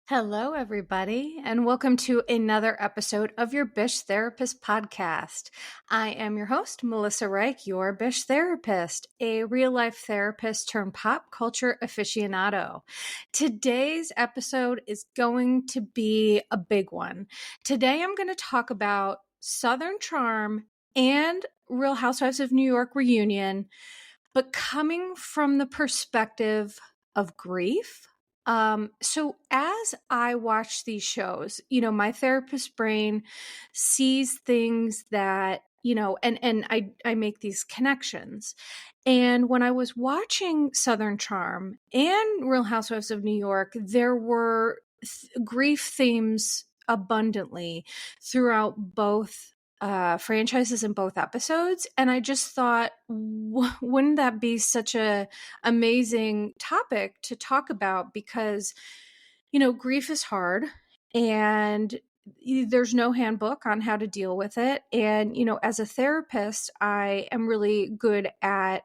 Hello, everybody, and welcome to another episode of your Bish Therapist podcast. I am your host, Melissa Reich, your Bish Therapist, a real life therapist turned pop culture aficionado. Today's episode is going to be a big one. Today, I'm going to talk about Southern Charm and Real Housewives of New York reunion, but coming from the perspective of grief. So as I watch these shows, my therapist brain sees things that, and I make these connections. And when I was watching Southern Charm and Real Housewives of New York, there were grief themes abundantly throughout both franchises in both episodes, and I just thought, wouldn't that be such a amazing topic to talk about? Because grief is hard, and there's no handbook on how to deal with it. And as a therapist, I am really good at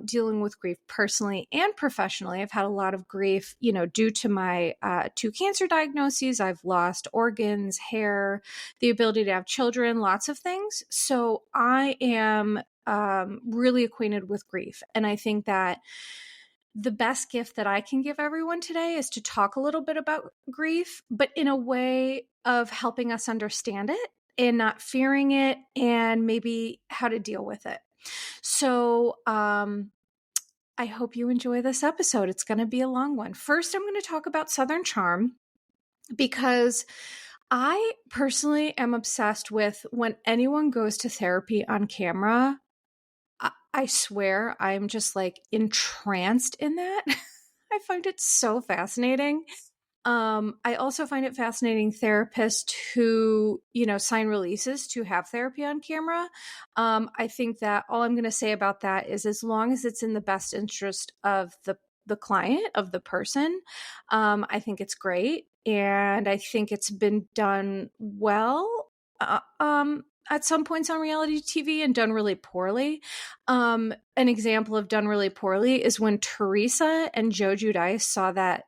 dealing with grief personally and professionally. I've had a lot of grief, due to my two cancer diagnoses. I've lost organs, hair, the ability to have children, lots of things. So I am really acquainted with grief. And I think that the best gift that I can give everyone today is to talk a little bit about grief, but in a way of helping us understand it and not fearing it, and maybe how to deal with it. So I hope you enjoy this episode. It's going to be a long one. First, I'm going to talk about Southern Charm because I personally am obsessed with when anyone goes to therapy on camera. I swear I'm just like entranced in that. I find it so fascinating. I also find it fascinating therapists who, sign releases to have therapy on camera. I think that all I'm going to say about that is, as long as it's in the best interest of the client, of the person, I think it's great. And I think it's been done well. At some points on reality TV and done really poorly. An example of done really poorly is when Teresa and Joe Giudice saw that,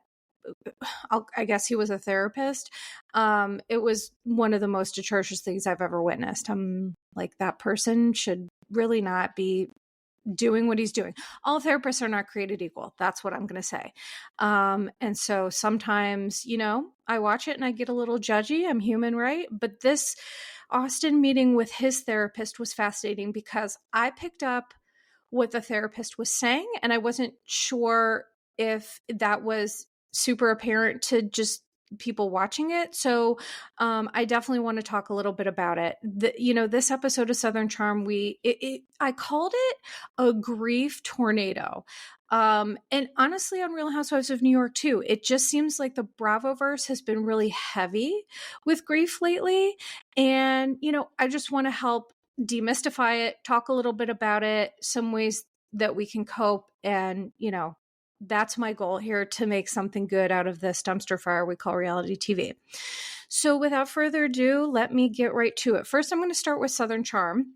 I guess he was a therapist. It was one of the most atrocious things I've ever witnessed. I'm like, that person should really not be doing what he's doing. All therapists are not created equal. That's what I'm going to say. And so sometimes, I watch it and I get a little judgy. I'm human, right? But this Austin meeting with his therapist was fascinating because I picked up what the therapist was saying, and I wasn't sure if that was super apparent to just people watching it. So I definitely want to talk a little bit about it. This episode of Southern Charm, I called it a grief tornado. And honestly, on Real Housewives of New York too, it just seems like the Bravoverse has been really heavy with grief lately. And, I just want to help demystify it, talk a little bit about it, some ways that we can cope. And, that's my goal here, to make something good out of this dumpster fire we call reality TV. So without further ado, let me get right to it. First, I'm going to start with Southern Charm.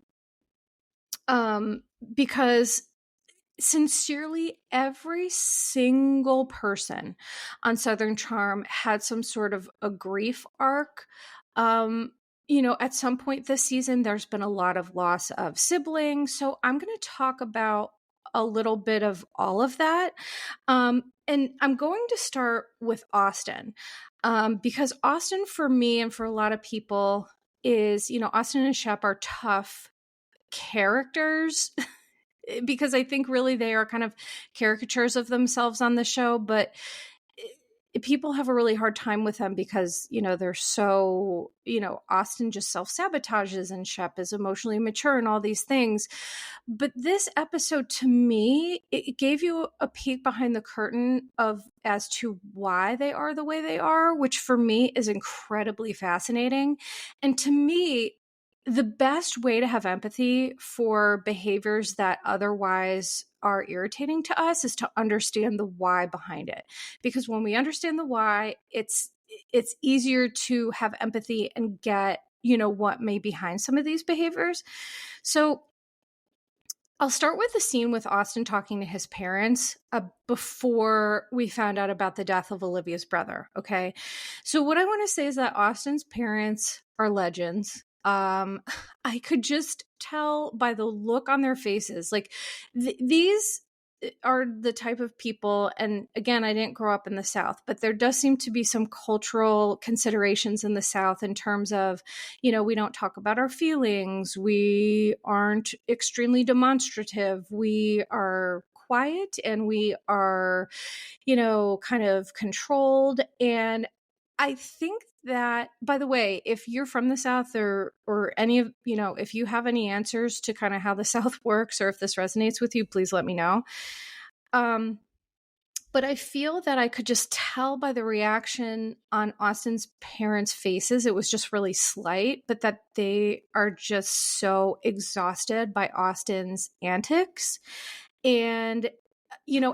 Because sincerely, every single person on Southern Charm had some sort of a grief arc. At some point this season, there's been a lot of loss of siblings. So I'm going to talk about a little bit of all of that. And I'm going to start with Austin, because Austin, for me and for a lot of people, is, Austin and Shep are tough characters because I think really they are kind of caricatures of themselves on the show, but people have a really hard time with them because, they're so, Austin just self-sabotages and Shep is emotionally mature and all these things. But this episode, to me, it gave you a peek behind the curtain as to why they are the way they are, which for me is incredibly fascinating. And to me, the best way to have empathy for behaviors that otherwise are irritating to us is to understand the why behind it. Because when we understand the why, it's easier to have empathy and get, what may be behind some of these behaviors. So I'll start with the scene with Austin talking to his parents before we found out about the death of Olivia's brother. Okay. So, what I want to say is that Austin's parents are legends. I could just tell by the look on their faces. Like, these are the type of people, and again, I didn't grow up in the South, but there does seem to be some cultural considerations in the South in terms of, we don't talk about our feelings, we aren't extremely demonstrative, we are quiet, and we are, kind of controlled. And I think that, by the way, if you're from the South, or any of, if you have any answers to kind of how the South works, or if this resonates with you, please let me know. But I feel that I could just tell by the reaction on Austin's parents' faces, it was just really slight, but that they are just so exhausted by Austin's antics. And,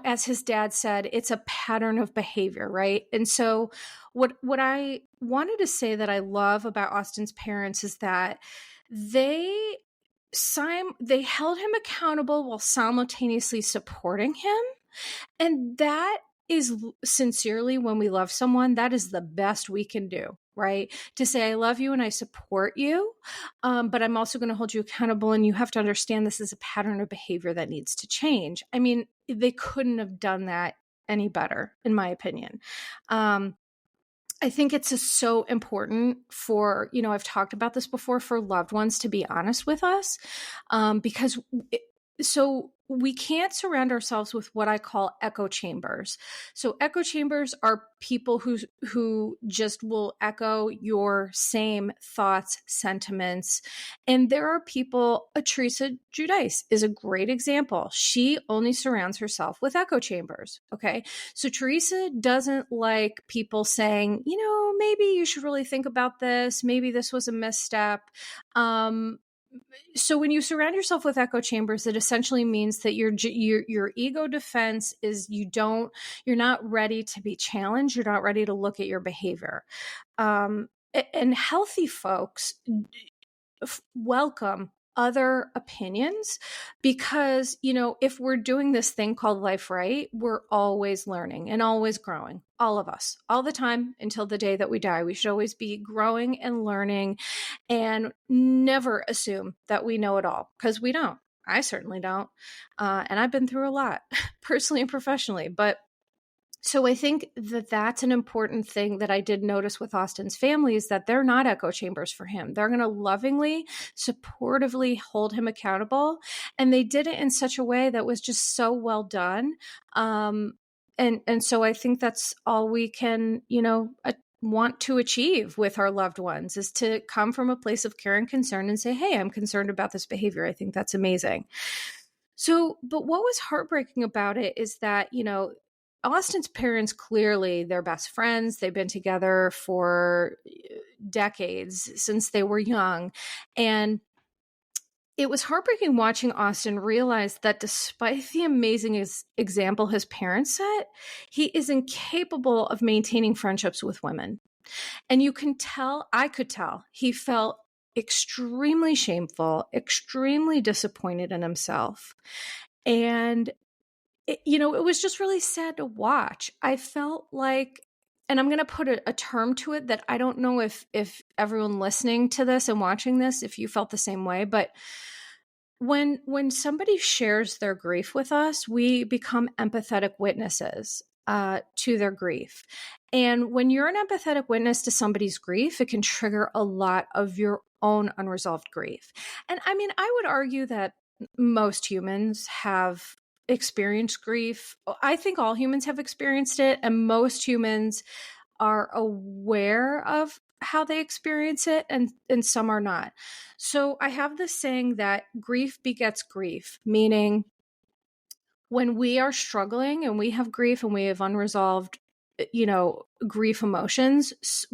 as his dad said, it's a pattern of behavior, right? And so what I wanted to say that I love about Austin's parents is that they held him accountable while simultaneously supporting him. And that is sincerely, when we love someone, that is the best we can do, right? To say, I love you and I support you, but I'm also going to hold you accountable. And you have to understand this is a pattern of behavior that needs to change. I mean, they couldn't have done that any better, in my opinion. I think it's just so important for, I've talked about this before, for loved ones to be honest with us, because so we can't surround ourselves with what I call echo chambers. So echo chambers are people who just will echo your same thoughts, sentiments. And there are people, Teresa Giudice is a great example. She only surrounds herself with echo chambers. Okay. So Teresa doesn't like people saying, maybe you should really think about this. Maybe this was a misstep. So when you surround yourself with echo chambers, it essentially means that your ego defense is you're not ready to be challenged. You're not ready to look at your behavior. And healthy folks welcome other opinions, because, if we're doing this thing called life right, we're always learning and always growing, all of us, all the time, until the day that we die. We should always be growing and learning, and never assume that we know it all, because we don't. I certainly don't. And I've been through a lot personally and professionally, but so I think that that's an important thing that I did notice with Austin's family, is that they're not echo chambers for him. They're going to lovingly, supportively hold him accountable. And they did it in such a way that was just so well done. And so I think that's all we can, want to achieve with our loved ones, is to come from a place of care and concern and say, hey, I'm concerned about this behavior. I think that's amazing. So, but what was heartbreaking about it is that, Austin's parents, clearly they're best friends. They've been together for decades, since they were young. And it was heartbreaking watching Austin realize that despite the amazing example his parents set, he is incapable of maintaining friendships with women. And I could tell, he felt extremely shameful, extremely disappointed in himself. And it was just really sad to watch. I felt like, and I'm going to put a term to it that I don't know if everyone listening to this and watching this, if you felt the same way, but when somebody shares their grief with us, we become empathetic witnesses to their grief. And when you're an empathetic witness to somebody's grief, it can trigger a lot of your own unresolved grief. And I mean, I would argue that most humans have experienced grief. I think all humans have experienced it, and most humans are aware of how they experience it, and some are not. So I have this saying that grief begets grief, meaning when we are struggling and we have grief and we have unresolved grief emotions,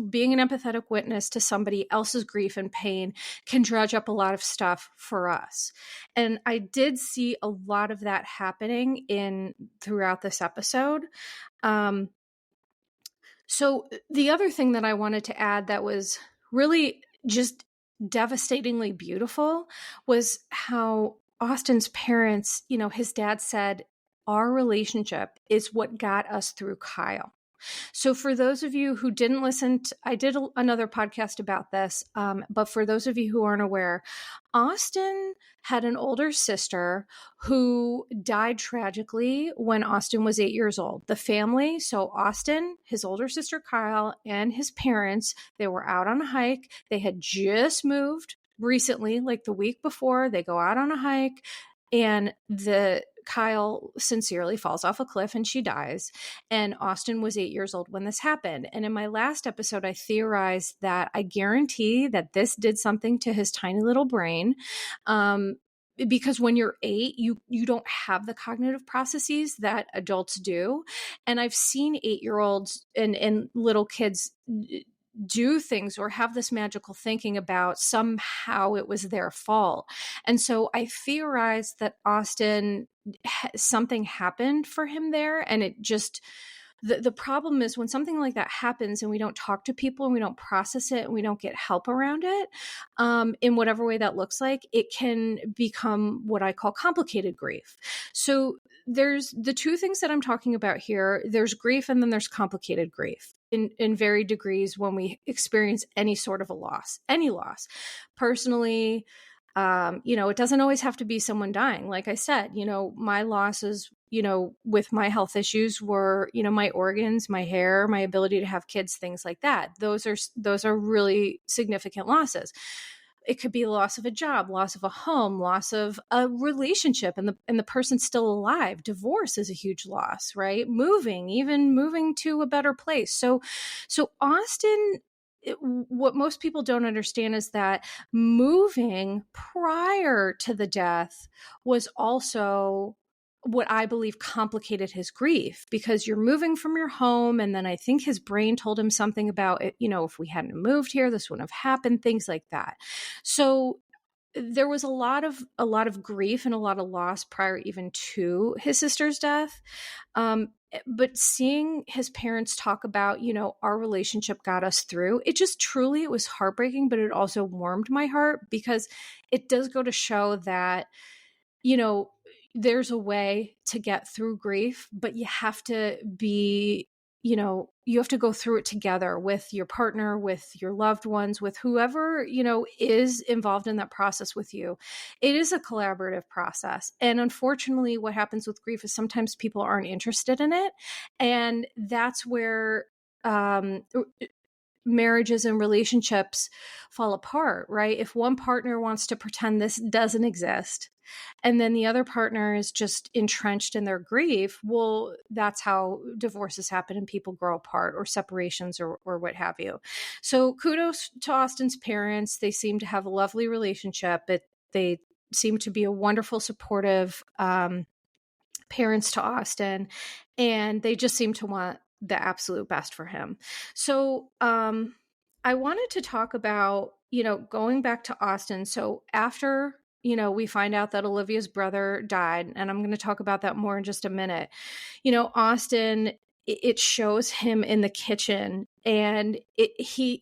being an empathetic witness to somebody else's grief and pain can dredge up a lot of stuff for us. And I did see a lot of that happening throughout this episode. So the other thing that I wanted to add that was really just devastatingly beautiful was how Austin's parents, his dad said, our relationship is what got us through Kyle. So for those of you who didn't listen, I did another podcast about this, but for those of you who aren't aware, Austin had an older sister who died tragically when Austin was 8 years old. The family, so Austin, his older sister Kyle, and his parents, they were out on a hike. They had just moved recently, like the week before. They go out on a hike, and Kyle sincerely falls off a cliff and she dies. And Austin was 8 years old when this happened. And in my last episode, I theorized that I guarantee that this did something to his tiny little brain. Because when you're 8, you don't have the cognitive processes that adults do. And I've seen 8-year-olds and little kids do things or have this magical thinking about somehow it was their fault. And so I theorized that Austin, something happened for him there. And it just, the problem is when something like that happens and we don't talk to people and we don't process it and we don't get help around it, in whatever way that looks like, it can become what I call complicated grief. So there's the two things that I'm talking about here. There's grief and then there's complicated grief in varied degrees when we experience any sort of a loss, any loss. Personally, it doesn't always have to be someone dying. Like I said, my losses, with my health issues were, my organs, my hair, my ability to have kids, things like that. Those are really significant losses. It could be loss of a job, loss of a home, loss of a relationship, and the person's still alive. Divorce is a huge loss, right? Even moving to a better place. So Austin, what most people don't understand is that moving prior to the death was also what I believe complicated his grief, because you're moving from your home. And then I think his brain told him something about it, if we hadn't moved here, this wouldn't have happened, things like that. So there was a lot of grief and a lot of loss prior even to his sister's death. But seeing his parents talk about, our relationship got us through, it was heartbreaking, but it also warmed my heart, because it does go to show that, there's a way to get through grief, but you have to be, you have to go through it together with your partner, with your loved ones, with whoever, is involved in that process with you. It is a collaborative process. And unfortunately, what happens with grief is sometimes people aren't interested in it. And that's where, marriages and relationships fall apart, right? If one partner wants to pretend this doesn't exist, and then the other partner is just entrenched in their grief, well, that's how divorces happen and people grow apart, or separations, or what have you. So kudos to Austin's parents. They seem to have a lovely relationship. They seem to be a wonderful, supportive parents to Austin, and they just seem to want the absolute best for him. So I wanted to talk about, going back to Austin. So after, we find out that Olivia's brother died, and I'm going to talk about that more in just a minute. Austin, it shows him in the kitchen, and the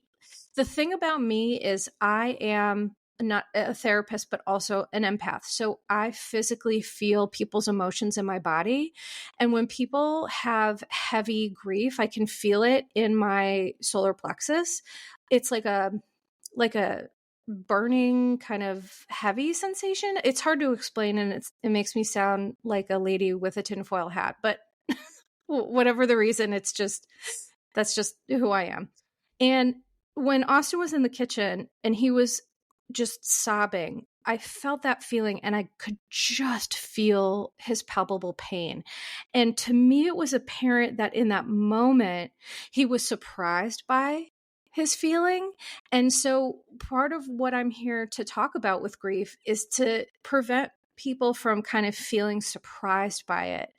thing about me is I am not a therapist, but also an empath. So I physically feel people's emotions in my body. And when people have heavy grief, I can feel it in my solar plexus. It's like a burning kind of heavy sensation. It's hard to explain, and it makes me sound like a lady with a tinfoil hat, but whatever the reason, that's just who I am. And when Austin was in the kitchen and he was just sobbing, I felt that feeling, and I could just feel his palpable pain. And to me, it was apparent that in that moment, he was surprised by his feeling. And so part of what I'm here to talk about with grief is to prevent people from kind of feeling surprised by it.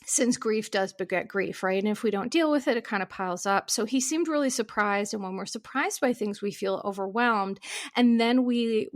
Since grief does beget grief, right? And if we don't deal with it, it kind of piles up. So he seemed really surprised. And when we're surprised by things, we feel overwhelmed. And then we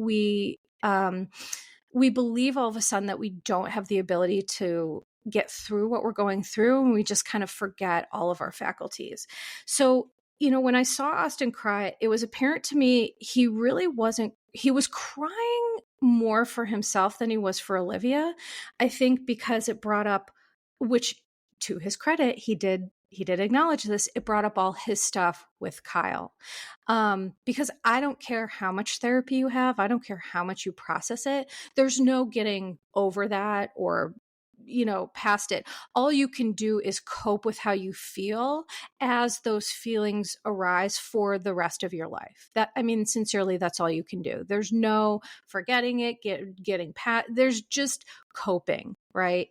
believe all of a sudden that we don't have the ability to get through what we're going through. And we just kind of forget all of our faculties. So when I saw Austin cry, it was apparent to me he really wasn't, he was crying more for himself than he was for Olivia. I think because it brought up, which to his credit, he did acknowledge this, it brought up all his stuff with Kyle. Because I don't care how much therapy you have, I don't care how much you process it, there's no getting over that or past it. All you can do is cope with how you feel as those feelings arise for the rest of your life. Sincerely, that's all you can do. There's no forgetting it, getting past, there's just coping, right?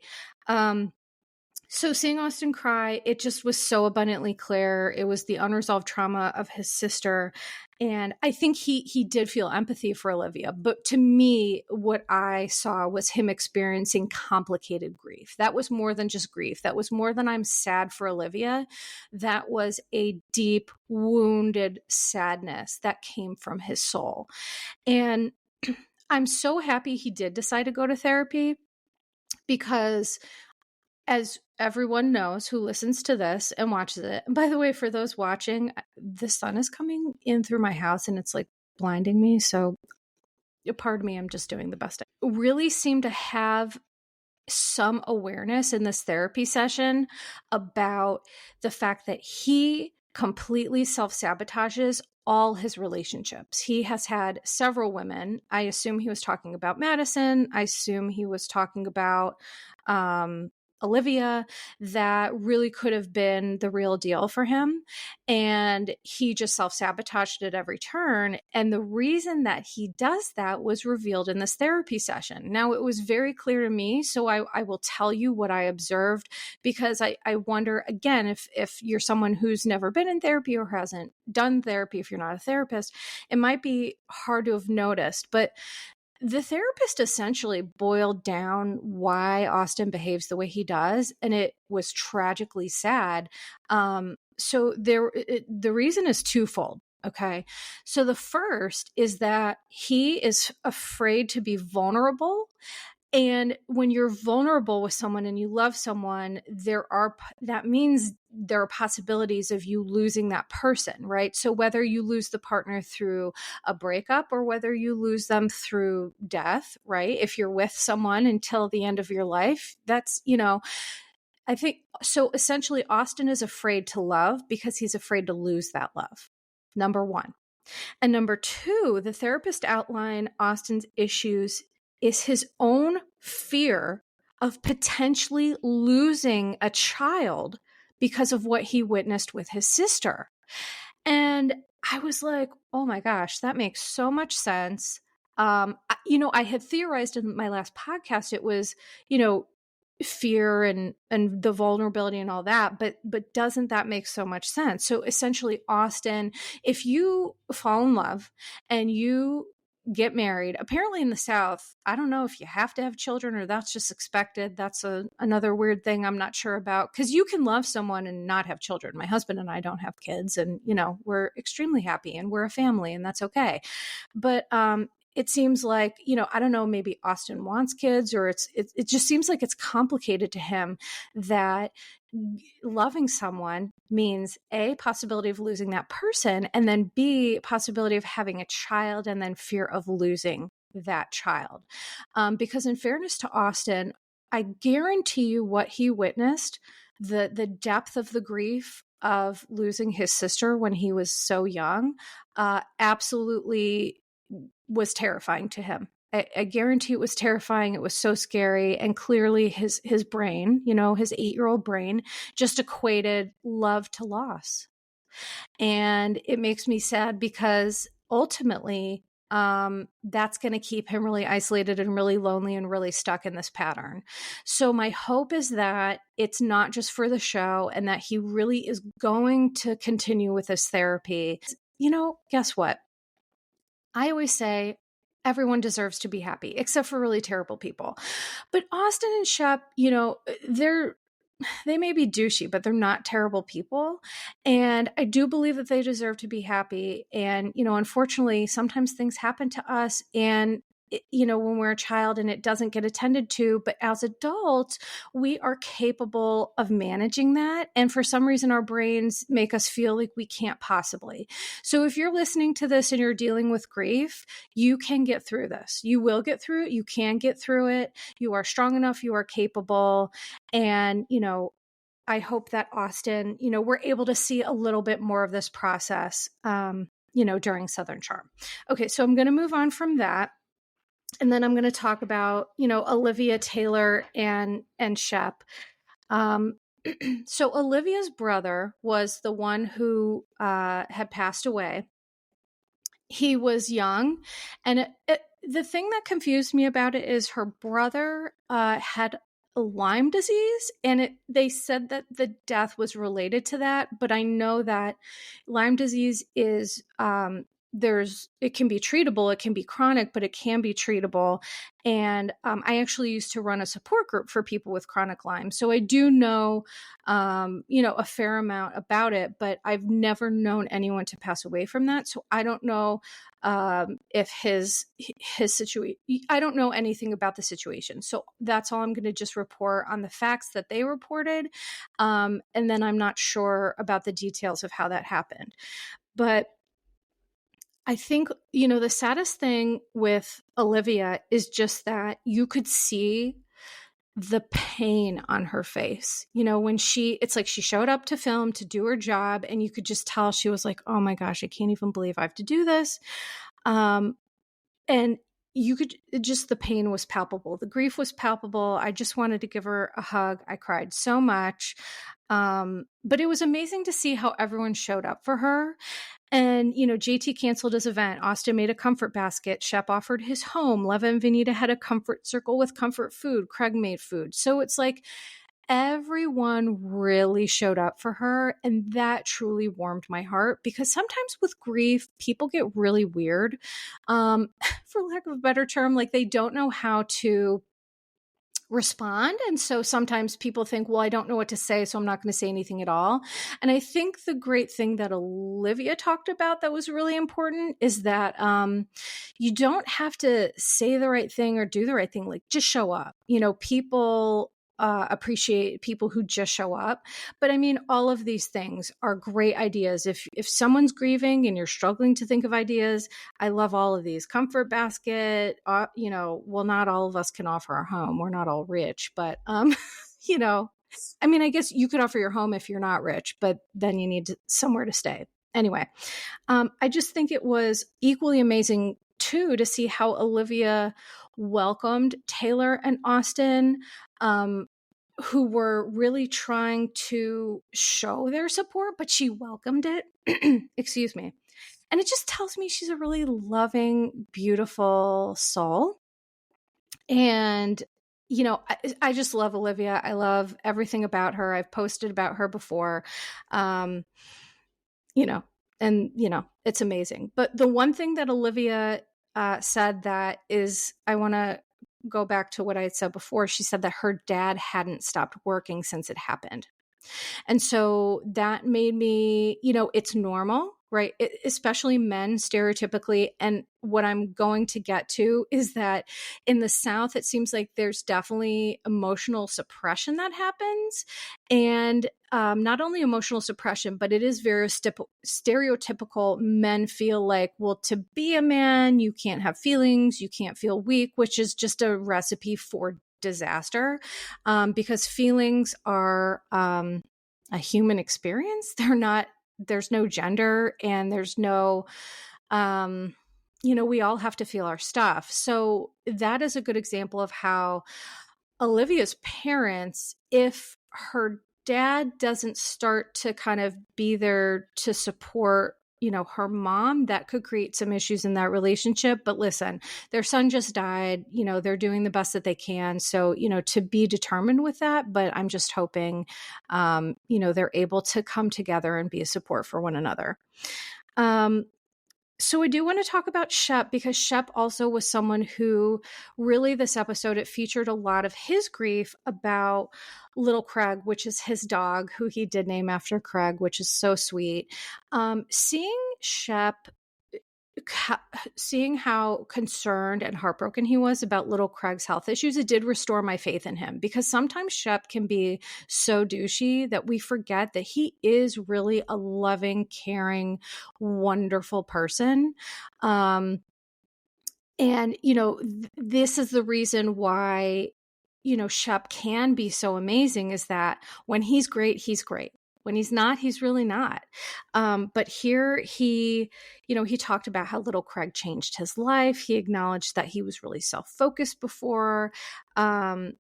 So seeing Austin cry, it just was so abundantly clear. It was the unresolved trauma of his sister. And I think he did feel empathy for Olivia. But to me, what I saw was him experiencing complicated grief. That was more than just grief. That was more than I'm sad for Olivia. That was a deep, wounded sadness that came from his soul. And I'm so happy he did decide to go to therapy because, as everyone knows who listens to this and watches it, and by the way, for those watching, the sun is coming in through my house and it's like blinding me. So pardon me, I'm just doing the best. I really seem to have some awareness in this therapy session about the fact that he completely self-sabotages all his relationships. He has had several women. I assume he was talking about Madison. I assume he was talking about Olivia, that really could have been the real deal for him. And he just self-sabotaged at every turn. And the reason that he does that was revealed in this therapy session. Now, it was very clear to me, so I will tell you what I observed, because I wonder, again, if you're someone who's never been in therapy or hasn't done therapy, if you're not a therapist, it might be hard to have noticed. But the therapist essentially boiled down why Austin behaves the way he does, and it was tragically sad. So the reason is twofold. Okay. So the first is that he is afraid to be vulnerable. And when you're vulnerable with someone and you love someone, that means there are possibilities of you losing that person, right? So whether you lose the partner through a breakup or whether you lose them through death, right? If you're with someone until the end of your life, that's, I think, so essentially Austin is afraid to love because he's afraid to lose that love. Number one. And number two, the therapist outlined Austin's issues is his own fear of potentially losing a child because of what he witnessed with his sister. And I was like, oh my gosh, that makes so much sense. I had theorized in my last podcast, it was, fear and the vulnerability and all that, but doesn't that make so much sense? So essentially, Austin, if you fall in love and you get married, apparently in the South, I don't know if you have to have children or that's just expected. That's another weird thing I'm not sure about, because you can love someone and not have children. My husband and I don't have kids, and we're extremely happy and we're a family, and that's okay. But it seems like, I don't know, maybe Austin wants kids, or it just seems like it's complicated to him that loving someone means A, possibility of losing that person, and then B, possibility of having a child, and then fear of losing that child. Because in fairness to Austin, I guarantee you what he witnessed, the depth of the grief of losing his sister when he was so young, absolutely was terrifying to him. I guarantee it was terrifying. It was so scary. And clearly his brain, his 8-year-old brain, just equated love to loss. And it makes me sad because ultimately, that's going to keep him really isolated and really lonely and really stuck in this pattern. So my hope is that it's not just for the show and that he really is going to continue with this therapy. Guess what? I always say everyone deserves to be happy, except for really terrible people. But Austin and Shep, they may be douchey, but they're not terrible people. And I do believe that they deserve to be happy. And, unfortunately, sometimes things happen to us, and when we're a child and it doesn't get attended to. But as adults, we are capable of managing that. And for some reason, our brains make us feel like we can't possibly. So if you're listening to this and you're dealing with grief, you can get through this. You will get through it. You can get through it. You are strong enough. You are capable. And, I hope that Austin, we're able to see a little bit more of this process, during Southern Charm. Okay, so I'm going to move on from that. And then I'm going to talk about, Olivia Taylor and Shep. So Olivia's brother was the one who had passed away. He was young. And the thing that confused me about it is her brother had Lyme disease, and they said that the death was related to that. But I know that Lyme disease is it can be treatable, it can be chronic, but it can be treatable. And I actually used to run a support group for people with chronic Lyme, so I do know a fair amount about it, but I've never known anyone to pass away from that. So I don't know if his situation, I don't know anything about the situation. So that's all I'm going to just report on the facts that they reported. And then I'm not sure about the details of how that happened. But I think, the saddest thing with Olivia is just that you could see the pain on her face. When it's like she showed up to film to do her job, and you could just tell she was like, oh my gosh, I can't even believe I have to do this. And you could the pain was palpable. The grief was palpable. I just wanted to give her a hug. I cried so much. But it was amazing to see how everyone showed up for her. And, JT canceled his event. Austin made a comfort basket. Shep offered his home. Leva and Vanita had a comfort circle with comfort food. Craig made food. So it's like everyone really showed up for her. And that truly warmed my heart, because sometimes with grief, people get really weird. For lack of a better term, like they don't know how to respond. And so sometimes people think, well, I don't know what to say, so I'm not going to say anything at all. And I think the great thing that Olivia talked about that was really important is that you don't have to say the right thing or do the right thing. Like, just show up. People appreciate people who just show up. But I mean, all of these things are great ideas. If someone's grieving and you're struggling to think of ideas, I love all of these. Comfort basket, well, not all of us can offer our home. We're not all rich, but, I mean, I guess you could offer your home if you're not rich, but then you need somewhere to stay. Anyway, I just think it was equally amazing too to see how Olivia welcomed Taylor and Austin, who were really trying to show their support, but she welcomed it. Excuse me. And it just tells me she's a really loving, beautiful soul. And, I just love Olivia. I love everything about her. I've posted about her before. It's amazing. But the one thing that Olivia said that is, I want to go back to what I had said before. She said that her dad hadn't stopped working since it happened. And so that made me, it's normal, right? Especially men stereotypically. And what I'm going to get to is that in the South, it seems like there's definitely emotional suppression that happens. And not only emotional suppression, but it is very stereotypical. Men feel like, well, to be a man, you can't have feelings, you can't feel weak, which is just a recipe for disaster, because feelings are a human experience. There's no gender, and there's no, we all have to feel our stuff. So that is a good example of how Olivia's parents, if her dad doesn't start to kind of be there to support her mom, that could create some issues in that relationship. But listen, their son just died, they're doing the best that they can. So, to be determined with that, but I'm just hoping, they're able to come together and be a support for one another. So I do want to talk about Shep, because Shep also was someone who really, this episode, it featured a lot of his grief about little Craig, which is his dog, who he did name after Craig, which is so sweet. Seeing Shep seeing how concerned and heartbroken he was about little Craig's health issues, it did restore my faith in him, because sometimes Shep can be so douchey that we forget that he is really a loving, caring, wonderful person. And, this is the reason why, Shep can be so amazing, is that when he's great, he's great. When he's not, he's really not. But here he talked about how little Craig changed his life. He acknowledged that he was really self-focused before. And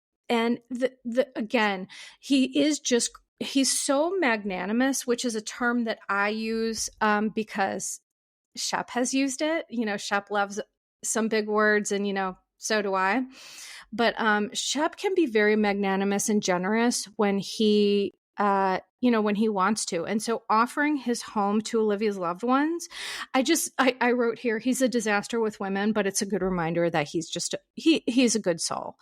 again, he's so magnanimous, which is a term that I use because Shep has used it. Shep loves some big words, and so do I. But Shep can be very magnanimous and generous when he when he wants to. And so offering his home to Olivia's loved ones, I wrote here, he's a disaster with women, but it's a good reminder that he's a good soul.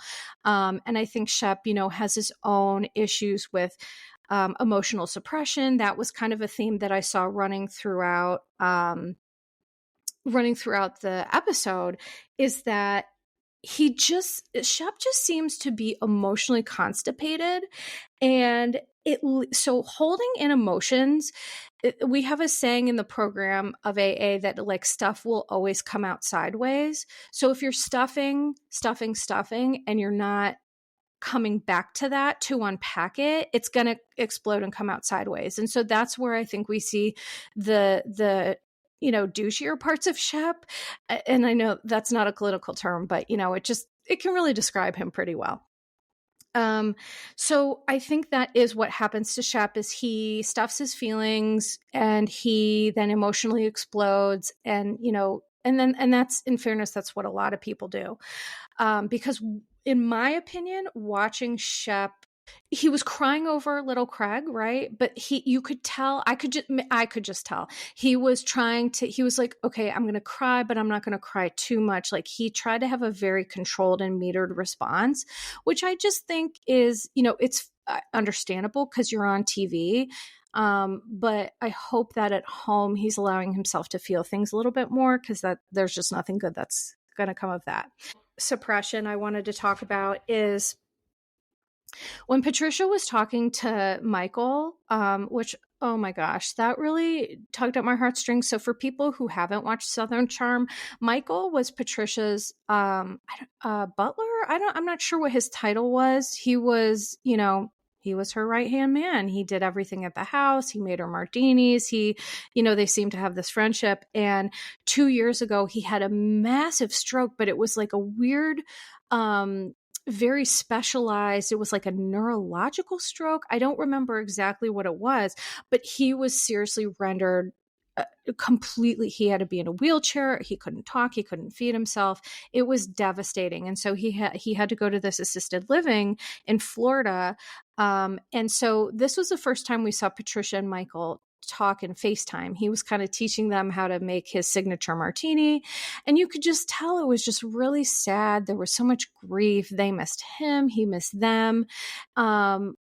And I think Shep, has his own issues with emotional suppression. That was kind of a theme that I saw running throughout the episode, is that Shep just seems to be emotionally constipated. And so holding in emotions, we have a saying in the program of AA that like stuff will always come out sideways. So if you're stuffing, and you're not coming back to that to unpack it, it's going to explode and come out sideways. And so that's where I think we see the douchier parts of Shep. And I know that's not a clinical term, but it can really describe him pretty well. So I think that is what happens to Shep, is he stuffs his feelings and he then emotionally explodes. And, and that's, in fairness, that's what a lot of people do. Because in my opinion, watching Shep, he was crying over little Craig, right? But you could tell, I could just tell he was like, okay, I'm going to cry, but I'm not going to cry too much. Like, he tried to have a very controlled and metered response, which I just think is, it's understandable because you're on TV. But I hope that at home he's allowing himself to feel things a little bit more, because there's just nothing good that's going to come of that. Suppression I wanted to talk about is when Patricia was talking to Michael, which, oh my gosh, that really tugged at my heartstrings. So for people who haven't watched Southern Charm, Michael was Patricia's butler. I'm not sure what his title was. He was, he was her right-hand man. He did everything at the house. He made her martinis. They seemed to have this friendship. And 2 years ago, he had a massive stroke, but it was like a weird, very specialized. It was like a neurological stroke. I don't remember exactly what it was, but he was seriously rendered completely. He had to be in a wheelchair. He couldn't talk. He couldn't feed himself. It was devastating. And so he had to go to this assisted living in Florida. And so this was the first time we saw Patricia and Michael talk in FaceTime. He was kind of teaching them how to make his signature martini. And you could just tell it was just really sad. There was so much grief. They missed him. He missed them. And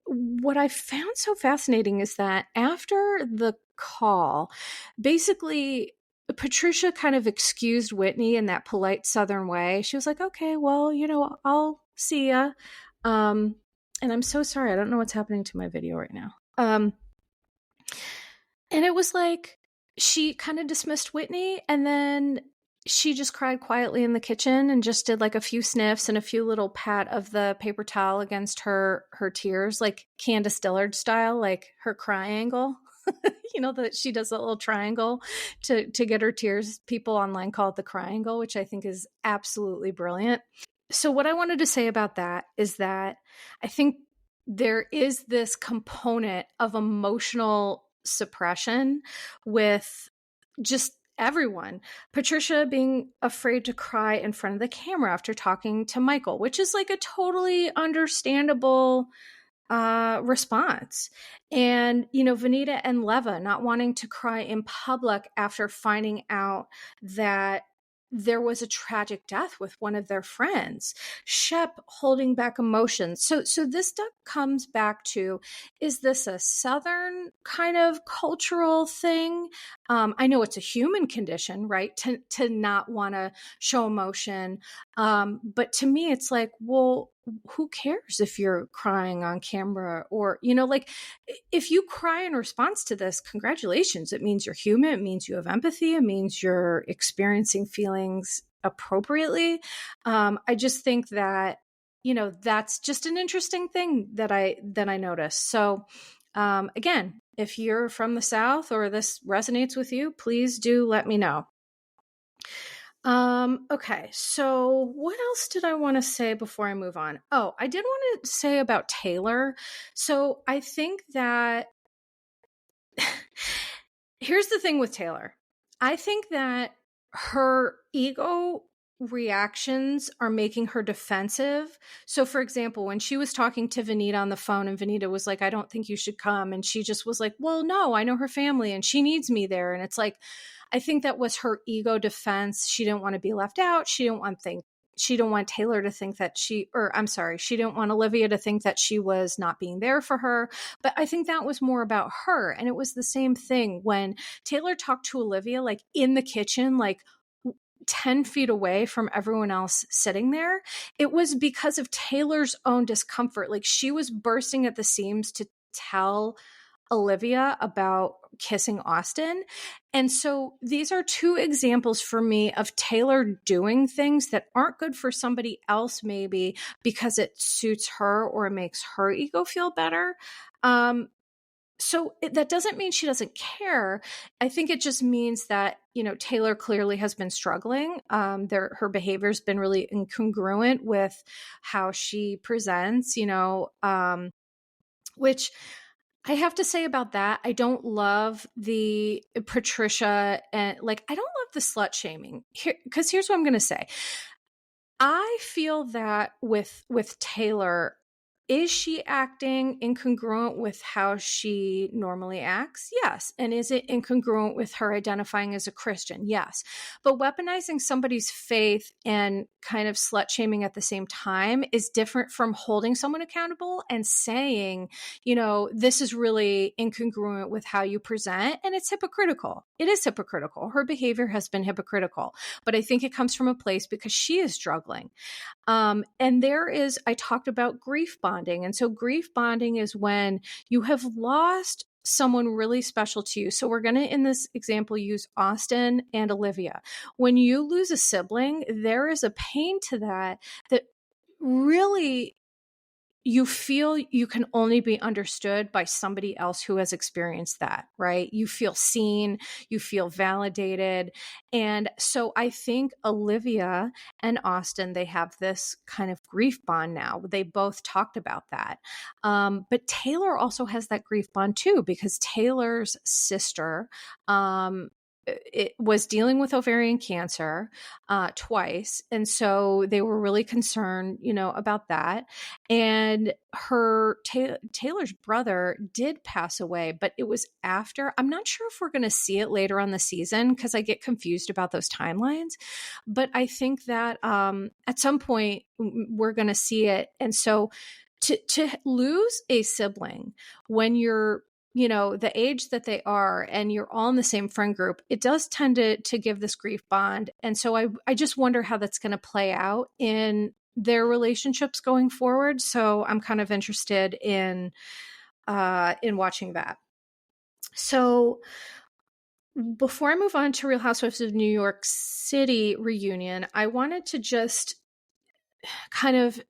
what I found so fascinating is that after the call, basically Patricia kind of excused Whitney in that polite Southern way. She was like, okay, well, I'll see ya. And I'm so sorry. I don't know what's happening to my video right now. And it was like, she kind of dismissed Whitney, and then she just cried quietly in the kitchen and just did like a few sniffs and a few little pat of the paper towel against her tears, like Candace Dillard style, like her cry angle. That she does a little triangle to get her tears. People online call it the cry angle, which I think is absolutely brilliant. So what I wanted to say about that is that I think there is this component of emotional suppression with just everyone. Patricia being afraid to cry in front of the camera after talking to Michael, which is like a totally understandable response. And, Vanita and Leva not wanting to cry in public after finding out that there was a tragic death with one of their friends. Shep holding back emotions. So this stuff comes back to, is this a Southern kind of cultural thing? I know it's a human condition, right? To not want to show emotion. But to me, it's like, well, who cares if you're crying on camera, or, like, if you cry in response to this, congratulations. It means you're human. It means you have empathy. It means you're experiencing feelings appropriately. I just think that, that's just an interesting thing that I noticed. So, again, if you're from the South or this resonates with you, please do let me know. Okay, so what else did I want to say before I move on? Oh, I did want to say about Taylor. So I think that here's the thing with Taylor. I think that her ego reactions are making her defensive. So, for example, when she was talking to Vanita on the phone and Vanita was like, I don't think you should come. And she just was like, well, no, I know her family and she needs me there. And it's like, I think that was her ego defense. She didn't want to be left out. She didn't want Taylor to think that she didn't want Olivia to think that she was not being there for her. But I think that was more about her. And it was the same thing when Taylor talked to Olivia, like in the kitchen, like 10 feet away from everyone else sitting there. It was because of Taylor's own discomfort. Like she was bursting at the seams to tell Olivia about kissing Austin. And so these are two examples for me of Taylor doing things that aren't good for somebody else, maybe because it suits her or it makes her ego feel better. That doesn't mean she doesn't care. I think it just means that, Taylor clearly has been struggling. Her behavior's been really incongruent with how she presents, which I have to say about that, I don't love the Patricia and I don't love the slut shaming here, because here's what I'm going to say. I feel that with Taylor, is she acting incongruent with how she normally acts? Yes. And is it incongruent with her identifying as a Christian? Yes. But weaponizing somebody's faith and kind of slut shaming at the same time is different from holding someone accountable and saying, this is really incongruent with how you present. And it's hypocritical. It is hypocritical. Her behavior has been hypocritical. But I think it comes from a place because she is struggling. And I talked about grief bonding. And so grief bonding is when you have lost someone really special to you. So we're going to, in this example, use Austin and Olivia. When you lose a sibling, there is a pain to that really you feel you can only be understood by somebody else who has experienced that, right? You feel seen, you feel validated. And so I think Olivia and Austin, they have this kind of grief bond now. They both talked about that. But Taylor also has that grief bond too, because Taylor's sister, it was dealing with ovarian cancer twice. And so they were really concerned, about that. And Taylor's brother did pass away, but it was after. I'm not sure if we're going to see it later on the season because I get confused about those timelines. But I think that at some point we're going to see it. And so to lose a sibling when you're the age that they are and you're all in the same friend group, it does tend to give this grief bond. And so I just wonder how that's going to play out in their relationships going forward. So I'm kind of interested in watching that. So before I move on to Real Housewives of New York City reunion, I wanted to just kind of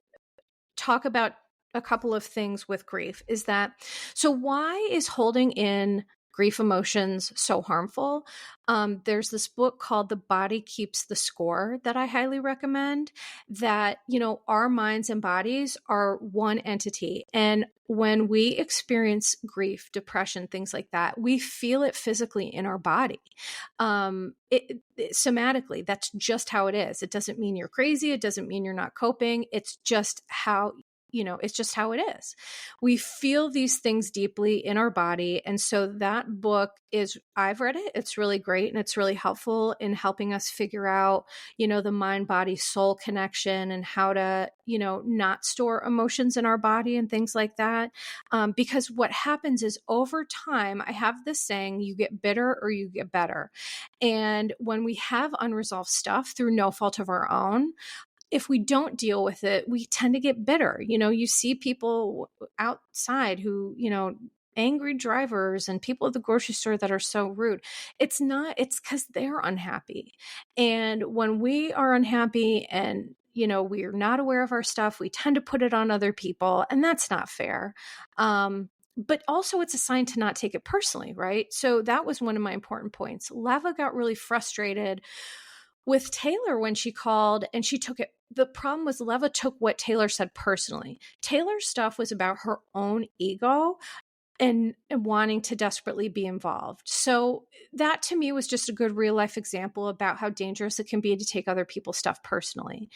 talk about a couple of things with grief. Is that, so why is holding in grief emotions so harmful? There's this book called The Body Keeps the Score that I highly recommend, that, our minds and bodies are one entity. And when we experience grief, depression, things like that, we feel it physically in our body. Somatically, that's just how it is. It doesn't mean you're crazy. It doesn't mean you're not coping. It's just how it's just how it is. We feel these things deeply in our body. And so that book I've read it. It's really great. And it's really helpful in helping us figure out, the mind, body, soul connection and how to, not store emotions in our body and things like that. Because what happens is over time, I have this saying, you get bitter or you get better. And when we have unresolved stuff through no fault of our own, if we don't deal with it, we tend to get bitter. You see people outside who, angry drivers and people at the grocery store that are so rude. It's because they're unhappy. And when we are unhappy and, we're not aware of our stuff, we tend to put it on other people, and that's not fair. But also it's a sign to not take it personally, right? So that was one of my important points. Leva got really frustrated with Taylor when she called and she took it. The problem was Leva took what Taylor said personally. Taylor's stuff was about her own ego and wanting to desperately be involved. So that to me was just a good real life example about how dangerous it can be to take other people's stuff personally.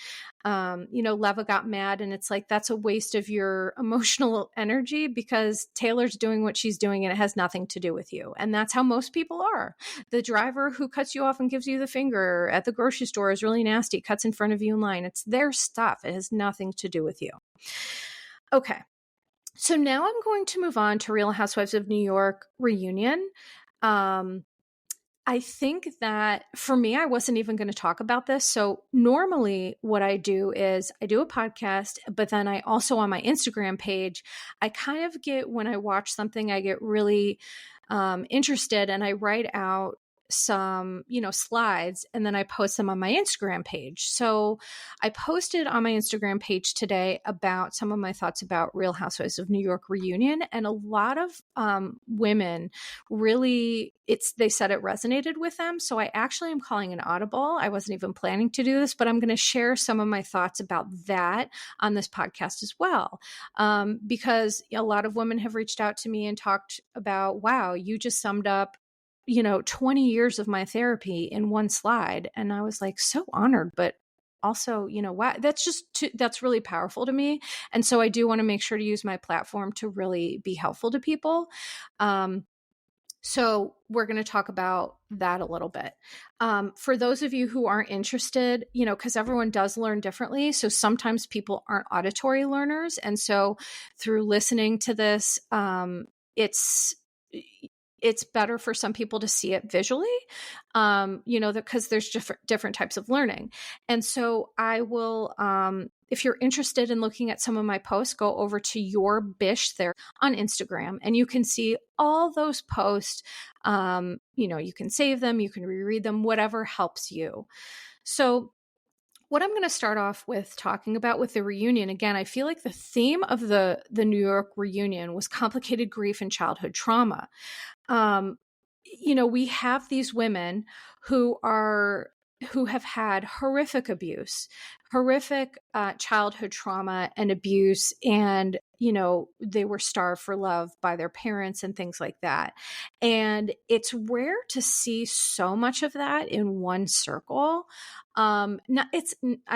Leva got mad and it's like, that's a waste of your emotional energy because Taylor's doing what she's doing and it has nothing to do with you. And that's how most people are. The driver who cuts you off and gives you the finger at the grocery store is really nasty, cuts in front of you in line. It's their stuff. It has nothing to do with you. Okay. So now I'm going to move on to Real Housewives of New York reunion. I think that for me, I wasn't even going to talk about this. So normally what I do is I do a podcast, but then I also on my Instagram page, I kind of when I watch something, I get really interested and I write out some, slides and then I post them on my Instagram page. So I posted on my Instagram page today about some of my thoughts about Real Housewives of New York reunion. And a lot of women really, they said it resonated with them. So I actually am calling an audible. I wasn't even planning to do this, but I'm going to share some of my thoughts about that on this podcast as well. Because a lot of women have reached out to me and talked about, wow, you just summed up 20 years of my therapy in one slide. And I was like, so honored, but also, wow, that's really powerful to me. And so I do want to make sure to use my platform to really be helpful to people. So we're going to talk about that a little bit. For those of you who aren't interested, because everyone does learn differently. So sometimes people aren't auditory learners. And so through listening to this, it's better for some people to see it visually, because there's different types of learning. And so I will, if you're interested in looking at some of my posts, go over to Your Bish Therapist on Instagram and you can see all those posts. You can save them, you can reread them, whatever helps you. So what I'm going to start off with talking about with the reunion, again, I feel like the theme of the New York reunion was complicated grief and childhood trauma. We have these women who have had horrific abuse, horrific childhood trauma and abuse, and they were starved for love by their parents and things like that. And it's rare to see so much of that in one circle. I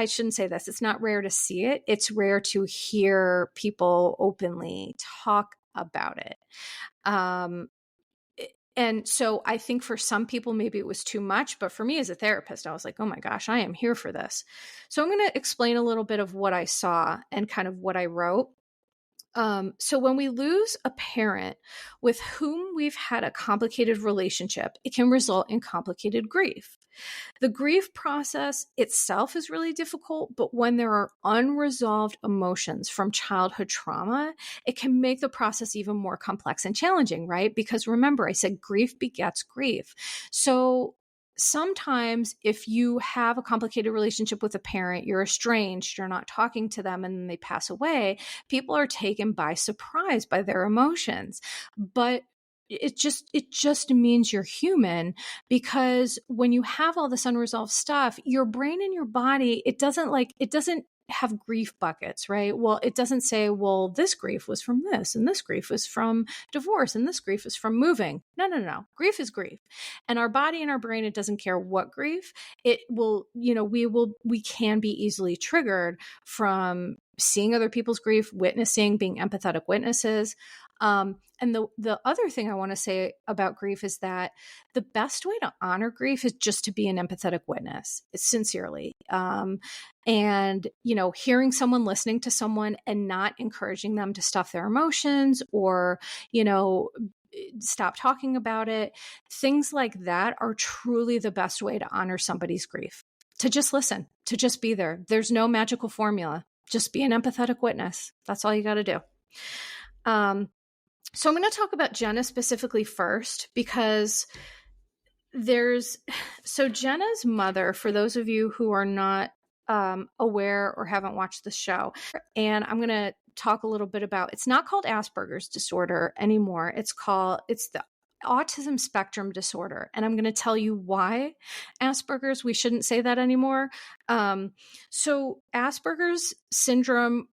shouldn't say this. It's not rare to see it. It's rare to hear people openly talk about it. And so I think for some people, maybe it was too much, but for me as a therapist, I was like, oh my gosh, I am here for this. So I'm going to explain a little bit of what I saw and kind of what I wrote. So when we lose a parent with whom we've had a complicated relationship, it can result in complicated grief. The grief process itself is really difficult, but when there are unresolved emotions from childhood trauma, it can make the process even more complex and challenging, right? Because remember, I said grief begets grief. So sometimes if you have a complicated relationship with a parent, you're estranged, you're not talking to them, and then they pass away, people are taken by surprise by their emotions. But it just means you're human, because when you have all this unresolved stuff, your brain and your body, it doesn't have grief buckets, right? Well, it doesn't say, well, this grief was from this, and this grief was from divorce, and this grief is from moving. No. Grief is grief. And our body and our brain, it doesn't care what grief. It will, we can be easily triggered from seeing other people's grief, witnessing, being empathetic witnesses. And the other thing I want to say about grief is that the best way to honor grief is just to be an empathetic witness, sincerely. And, hearing someone, listening to someone, and not encouraging them to stuff their emotions or, stop talking about it. Things like that are truly the best way to honor somebody's grief. To just listen, to just be there. There's no magical formula. Just be an empathetic witness. That's all you got to do. So I'm going to talk about Jenna specifically first, because Jenna's mother, for those of you who are not aware or haven't watched the show, and I'm going to talk a little bit about, it's not called Asperger's disorder anymore. It's the autism spectrum disorder. And I'm going to tell you why Asperger's, we shouldn't say that anymore. So Asperger's syndrome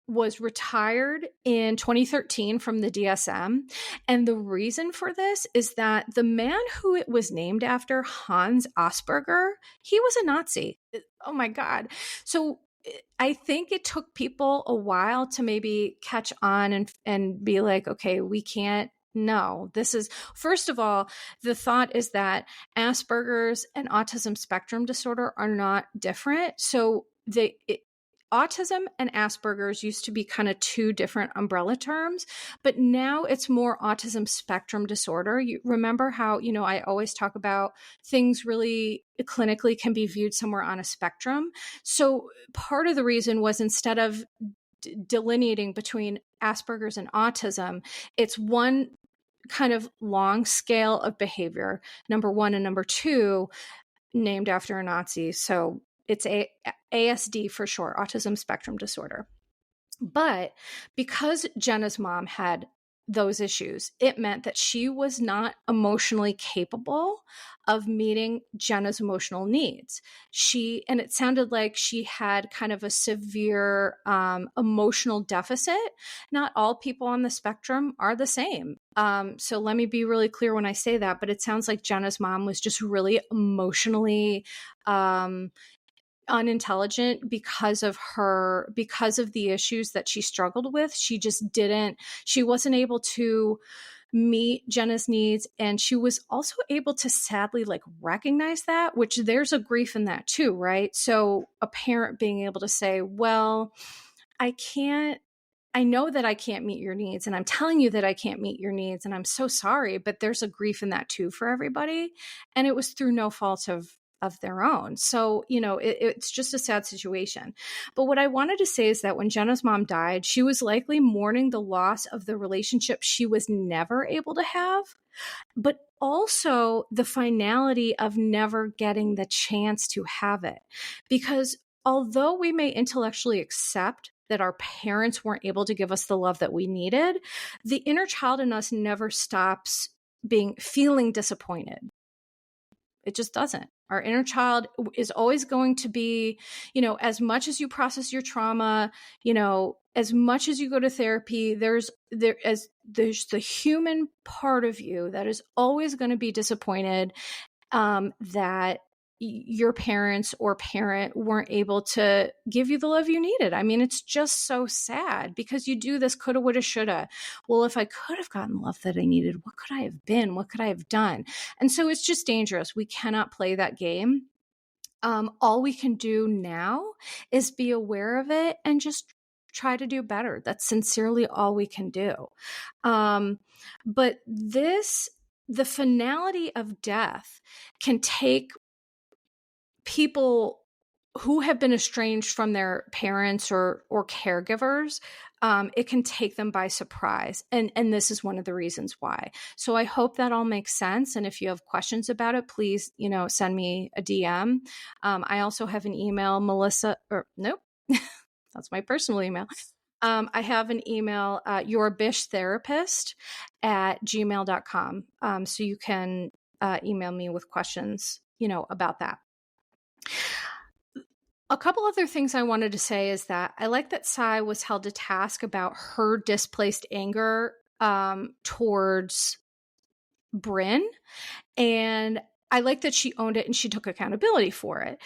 was retired in 2013 from the DSM. And the reason for this is that the man who it was named after, Hans Asperger, he was a Nazi. Oh my God. So I think it took people a while to maybe catch on and be like, okay, we can't. No, this is, first of all, the thought is that Asperger's and autism spectrum disorder are not different. So autism and Asperger's used to be kind of two different umbrella terms, but now it's more autism spectrum disorder. You remember how, I always talk about things really clinically can be viewed somewhere on a spectrum. So part of the reason was, instead of delineating between Asperger's and autism, it's one kind of long scale of behavior, number one, and number two, named after a Nazi. So it's ASD for short, autism spectrum disorder. But because Jenna's mom had those issues, it meant that she was not emotionally capable of meeting Jenna's emotional needs. And it sounded like she had kind of a severe emotional deficit. Not all people on the spectrum are the same. So let me be really clear when I say that, but it sounds like Jenna's mom was just really emotionally unintelligent because of the issues that she struggled with. She wasn't able to meet Jenna's needs. And she was also able to sadly recognize that, which there's a grief in that too, right? So a parent being able to say, well, I know that I can't meet your needs, and I'm telling you that I can't meet your needs, and I'm so sorry, but there's a grief in that too for everybody. And it was through no fault of their own. So, it's just a sad situation. But what I wanted to say is that when Jenna's mom died, she was likely mourning the loss of the relationship she was never able to have, but also the finality of never getting the chance to have it. Because although we may intellectually accept that our parents weren't able to give us the love that we needed, the inner child in us never stops feeling disappointed. It just doesn't. Our inner child is always going to be, as much as you process your trauma, as much as you go to therapy, there's the human part of you that is always going to be disappointed that your parents or parent weren't able to give you the love you needed. I mean, it's just so sad because you do this coulda, woulda, shoulda. Well, if I could have gotten love that I needed, what could I have been? What could I have done? And so it's just dangerous. We cannot play that game. All we can do now is be aware of it and just try to do better. That's sincerely all we can do. But the finality of death can take people who have been estranged from their parents or caregivers. It can take them by surprise. And this is one of the reasons why. So I hope that all makes sense. And if you have questions about it, please, send me a DM. I also have an email, that's my personal email. I have an email, yourbishtherapist@gmail.com. So you can email me with questions, about that. A couple other things I wanted to say is that I like that Sai was held to task about her displaced anger towards Bryn. And I like that she owned it and she took accountability for it.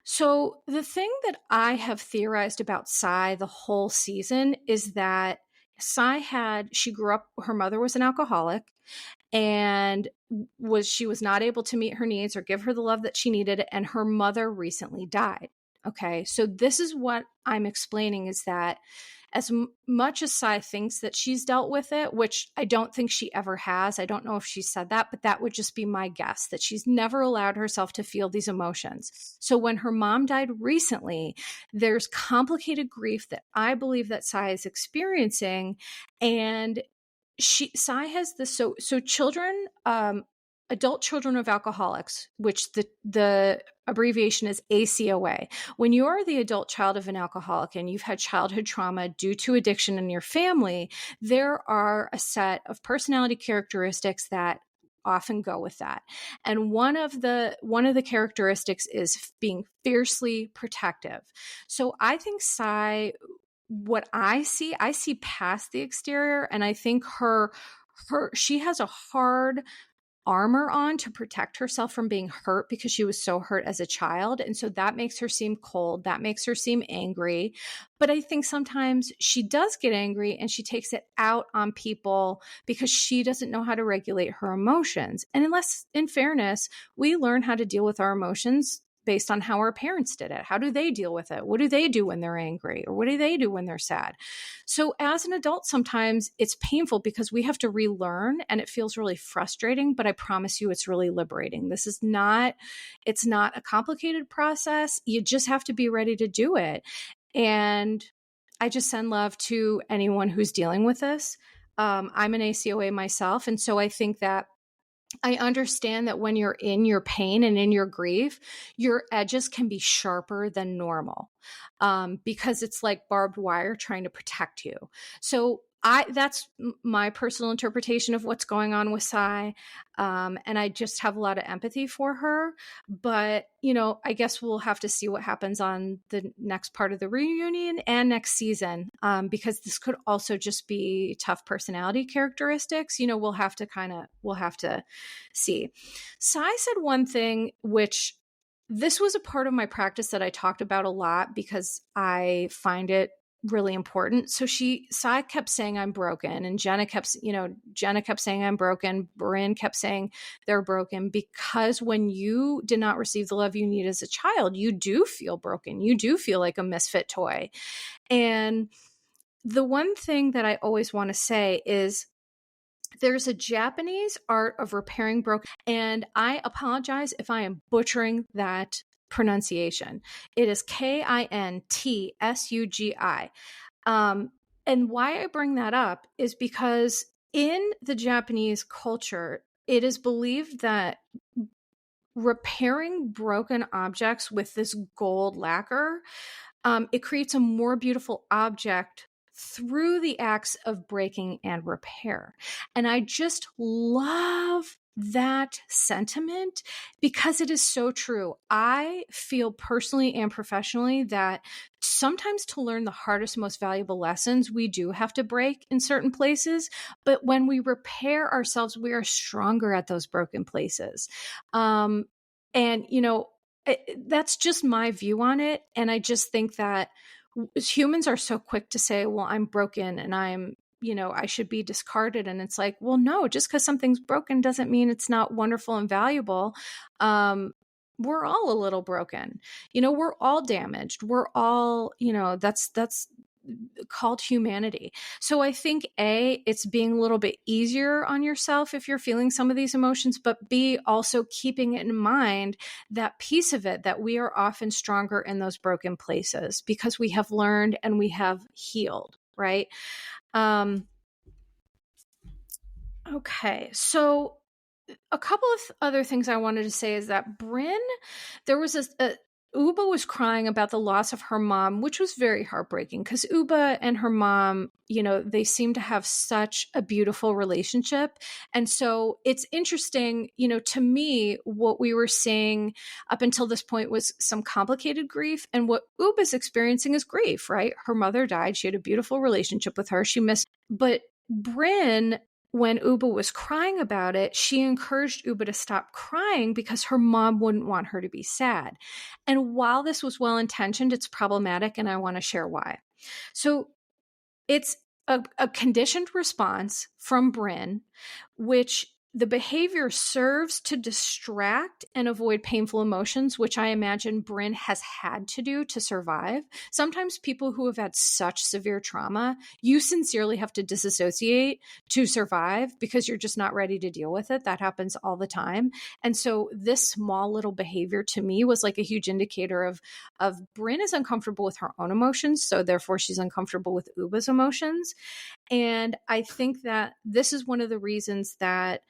So the thing that I have theorized about Sai the whole season is that she grew up, her mother was an alcoholic, and she was not able to meet her needs or give her the love that she needed, and her mother recently died. Okay, so this is what I'm explaining, is that as much as Sai thinks that she's dealt with it, which I don't think she ever has, I don't know if she said that, but that would just be my guess, that she's never allowed herself to feel these emotions. So when her mom died recently, there's complicated grief that I believe that Sai is experiencing. And Sai has this, so children, adult children of alcoholics, which the abbreviation is ACOA. When you are the adult child of an alcoholic and you've had childhood trauma due to addiction in your family, there are a set of personality characteristics that often go with that. And one of the characteristics is being fiercely protective. So I think Sai, what I see past the exterior, and I think she has a hard armor on to protect herself from being hurt because she was so hurt as a child. And so that makes her seem cold. That makes her seem angry. But I think sometimes she does get angry and she takes it out on people because she doesn't know how to regulate her emotions. And in fairness, we learn how to deal with our emotions based on how our parents did it. How do they deal with it? What do they do when they're angry? Or what do they do when they're sad? So as an adult, sometimes it's painful because we have to relearn, and it feels really frustrating, but I promise you it's really liberating. It's not a complicated process. You just have to be ready to do it. And I just send love to anyone who's dealing with this. I'm an ACOA myself. And so I think that I understand that when you're in your pain and in your grief, your edges can be sharper than normal, because it's like barbed wire trying to protect you. So that's my personal interpretation of what's going on with Sai. And I just have a lot of empathy for her. But, I guess we'll have to see what happens on the next part of the reunion and next season, because this could also just be tough personality characteristics. We'll have to see. Sai said one thing, which this was a part of my practice that I talked about a lot because I find it really important. So Sai kept saying I'm broken, and Jenna kept saying I'm broken. Brynn kept saying they're broken, because when you did not receive the love you need as a child, you do feel broken. You do feel like a misfit toy. And the one thing that I always want to say is, there's a Japanese art of repairing broken, and I apologize if I am butchering that pronunciation. It is Kintsugi. And why I bring that up is because in the Japanese culture, it is believed that repairing broken objects with this gold lacquer, it creates a more beautiful object through the acts of breaking and repair. And I just love that sentiment because it is so true. I feel personally and professionally that sometimes to learn the hardest, most valuable lessons, we do have to break in certain places. But when we repair ourselves, we are stronger at those broken places. And, that's just my view on it. And I just think that humans are so quick to say, well, I'm broken and I should be discarded. And it's like, well, no, just because something's broken doesn't mean it's not wonderful and valuable. We're all a little broken. We're all damaged. We're all, that's called humanity. So I think A, it's being a little bit easier on yourself if you're feeling some of these emotions, but B, also keeping it in mind, that piece of it, that we are often stronger in those broken places because we have learned and we have healed, right? Okay. So a couple of other things I wanted to say is that Brynn, there was Uba was crying about the loss of her mom, which was very heartbreaking because Uba and her mom, they seem to have such a beautiful relationship. And so it's interesting, to me, what we were seeing up until this point was some complicated grief. And what Uba's experiencing is grief, right? Her mother died. She had a beautiful relationship with her. She missed, but Brynn, when Uba was crying about it, she encouraged Uba to stop crying because her mom wouldn't want her to be sad. And while this was well-intentioned, it's problematic, and I want to share why. So it's a conditioned response from Bryn, which the behavior serves to distract and avoid painful emotions, which I imagine Bryn has had to do to survive. Sometimes people who have had such severe trauma, you sincerely have to disassociate to survive because you're just not ready to deal with it. That happens all the time. And so this small little behavior to me was like a huge indicator of Bryn is uncomfortable with her own emotions. So therefore she's uncomfortable with Uba's emotions. And I think that this is one of the reasons that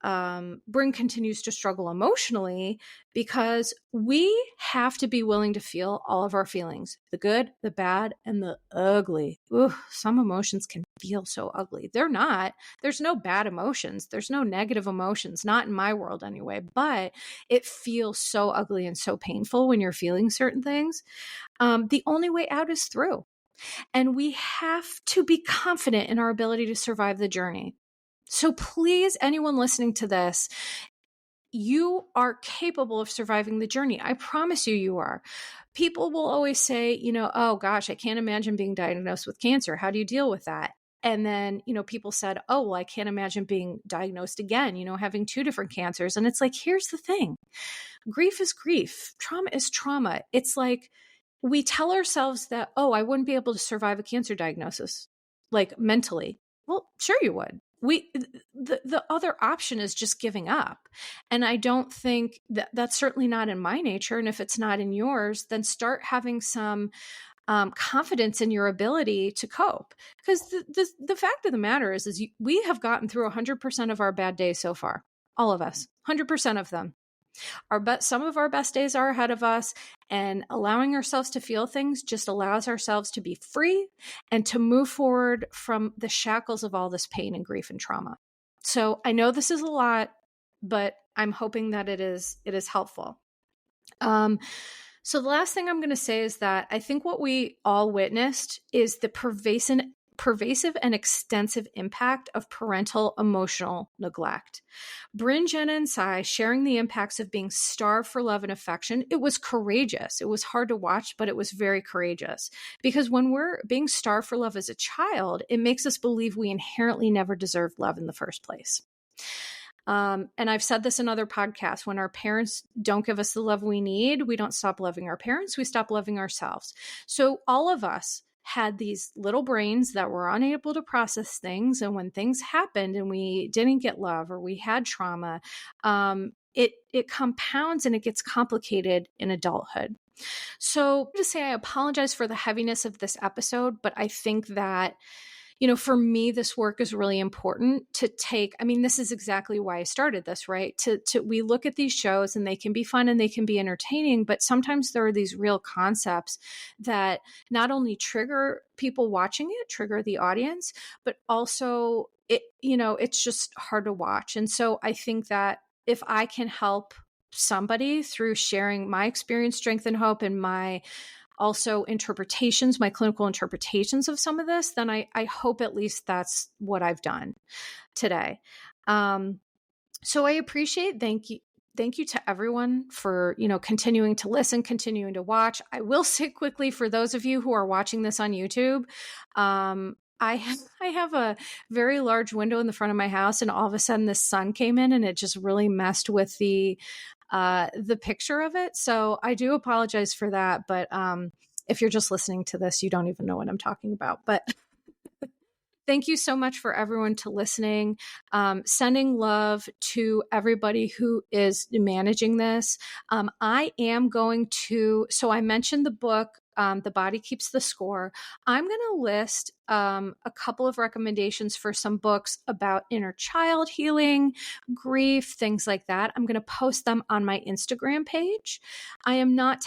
Bryn continues to struggle emotionally, because we have to be willing to feel all of our feelings, the good, the bad, and the ugly. Ooh, some emotions can feel so ugly. There's no bad emotions. There's no negative emotions, not in my world anyway, but it feels so ugly and so painful when you're feeling certain things. The only way out is through. And we have to be confident in our ability to survive the journey. So please, anyone listening to this, you are capable of surviving the journey. I promise you, you are. People will always say, oh gosh, I can't imagine being diagnosed with cancer. How do you deal with that? And then, people said, oh, well, I can't imagine being diagnosed again, having 2 different cancers. And it's like, here's the thing. Grief is grief. Trauma is trauma. It's like, we tell ourselves that, oh, I wouldn't be able to survive a cancer diagnosis, like mentally. Well, sure you would. The other option is just giving up. And I don't think that's certainly not in my nature. And if it's not in yours, then start having some confidence in your ability to cope. Because the fact of the matter is we have gotten through 100% of our bad days so far. All of us, 100% of them. Some of our best days are ahead of us, and allowing ourselves to feel things just allows ourselves to be free and to move forward from the shackles of all this pain and grief and trauma. So I know this is a lot, but I'm hoping that it is helpful. So the last thing I'm going to say is that I think what we all witnessed is the pervasive and extensive impact of parental emotional neglect. Bryn, Jenna, and Sai sharing the impacts of being starved for love and affection. It was courageous. It was hard to watch, but it was very courageous. Because when we're being starved for love as a child, it makes us believe we inherently never deserved love in the first place. And I've said this in other podcasts, when our parents don't give us the love we need, we don't stop loving our parents, we stop loving ourselves. So all of us had these little brains that were unable to process things. And when things happened and we didn't get love or we had trauma, it compounds and it gets complicated in adulthood. So to say, I apologize for the heaviness of this episode, but I think that for me, this work is really important to take. I mean, this is exactly why I started this, right? We look at these shows and they can be fun and they can be entertaining, but sometimes there are these real concepts that not only trigger people watching it, trigger the audience, but also it's just hard to watch. And so I think that if I can help somebody through sharing my experience, strength, and hope, and my also interpretations, my clinical interpretations of some of this, then I hope at least that's what I've done today. So I appreciate, thank you to everyone for, continuing to listen, continuing to watch. I will say quickly, for those of you who are watching this on YouTube, I have a very large window in the front of my house, and all of a sudden the sun came in and it just really messed with the picture of it. So I do apologize for that. But if you're just listening to this, you don't even know what I'm talking about. But thank you so much for everyone to listening. Sending love to everybody who is managing this. I am going to, so I mentioned the book, The Body Keeps the Score. I'm going to list a couple of recommendations for some books about inner child healing, grief, things like that. I'm going to post them on my Instagram page. I am not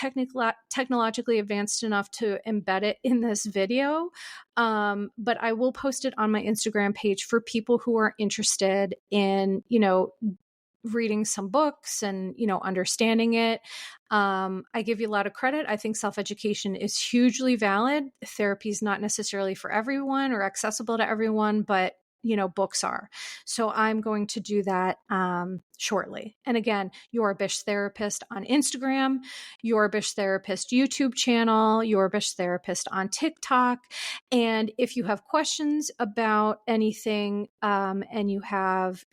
technologically advanced enough to embed it in this video, but I will post it on my Instagram page for people who are interested in, reading some books and, understanding it. I give you a lot of credit. I think self-education is hugely valid. Therapy is not necessarily for everyone or accessible to everyone, but books are. So I'm going to do that shortly. And again, Your Bish Therapist on Instagram, Your Bish Therapist YouTube channel, Your Bish Therapist on TikTok. And if you have questions about anything, and you have,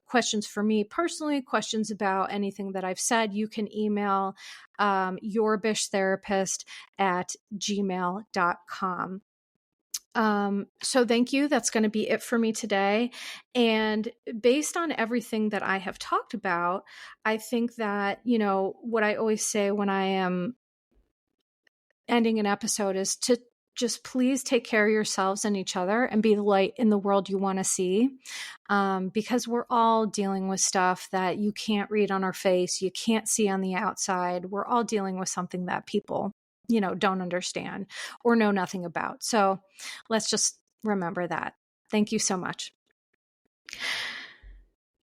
questions for me personally, questions about anything that I've said, you can email yourbishtherapist@gmail.com. So thank you. That's going to be it for me today. And based on everything that I have talked about, I think that, what I always say when I am ending an episode is to just please take care of yourselves and each other and be the light in the world you want to see. Because we're all dealing with stuff that you can't read on our face, you can't see on the outside. We're all dealing with something that people don't understand or know nothing about. So let's just remember that. Thank you so much.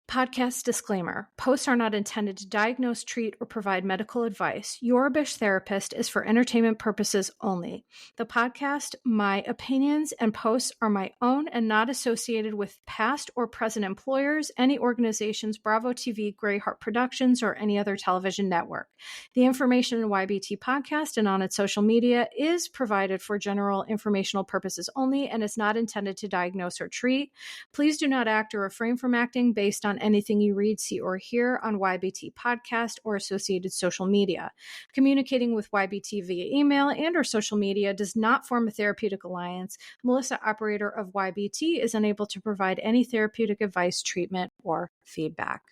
Podcast disclaimer. Posts are not intended to diagnose, treat, or provide medical advice. Your Bish Therapist is for entertainment purposes only. The podcast, my opinions, and posts are my own and not associated with past or present employers, any organizations, Bravo TV, Greyheart Productions, or any other television network. The information in YBT Podcast and on its social media is provided for general informational purposes only and is not intended to diagnose or treat. Please do not act or refrain from acting based on anything you read, see, or hear on YBT Podcast or associated social media. Communicating with YBT via email and or social media does not form a therapeutic alliance. Melissa, operator of YBT, is unable to provide any therapeutic advice, treatment, or feedback.